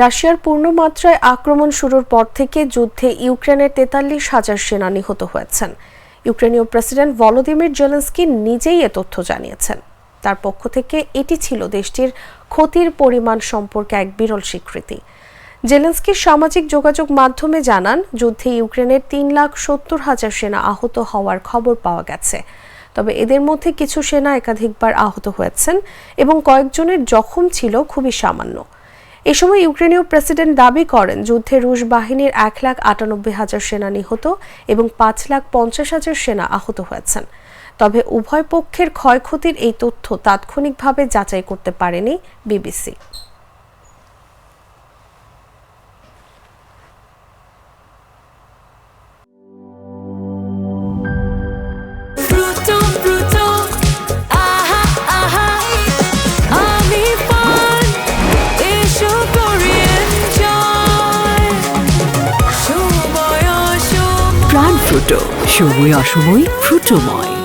রাশিয়ার পূর্ণমাত্রায় আক্রমণ শুরুর পর থেকে যুদ্ধে ইউক্রেনের ৪৩,০০০ সেনা নিহত হয়েছেন। ইউক্রেনীয় প্রেসিডেন্ট ভলোদিমির জেলেনস্কি নিজেই এ তথ্য জানিয়েছেন। তার পক্ষ থেকে এটি ছিল দেশটির ক্ষতির পরিমাণ সম্পর্কে এক বিরল স্বীকৃতি। জেলেনস্কি সামাজিক যোগাযোগ মাধ্যমে জানান, যুদ্ধে ইউক্রেনের ৩,৭০,০০০ সেনা আহত হওয়ার খবর পাওয়া গেছে। তবে এদের মধ্যে কিছু সেনা একাধিকবার আহত হয়েছেন এবং কয়েকজনের জখম ছিল খুবই সামান্য। এ সময় ইউক্রেনীয় প্রেসিডেন্ট দাবি করেন, যুদ্ধে রুশ বাহিনীর ১,৯৮,০০০ সেনা নিহত এবং ৫,৫০,০০০ সেনা আহত হয়েছেন। তবে উভয় পক্ষের ক্ষয়ক্ষতির এই তথ্য তাৎক্ষণিকভাবে যাচাই করতে পারেনি বিবিসি। প্রাণ ফ্রুটো, সময় অসময় ফ্রুটোময়।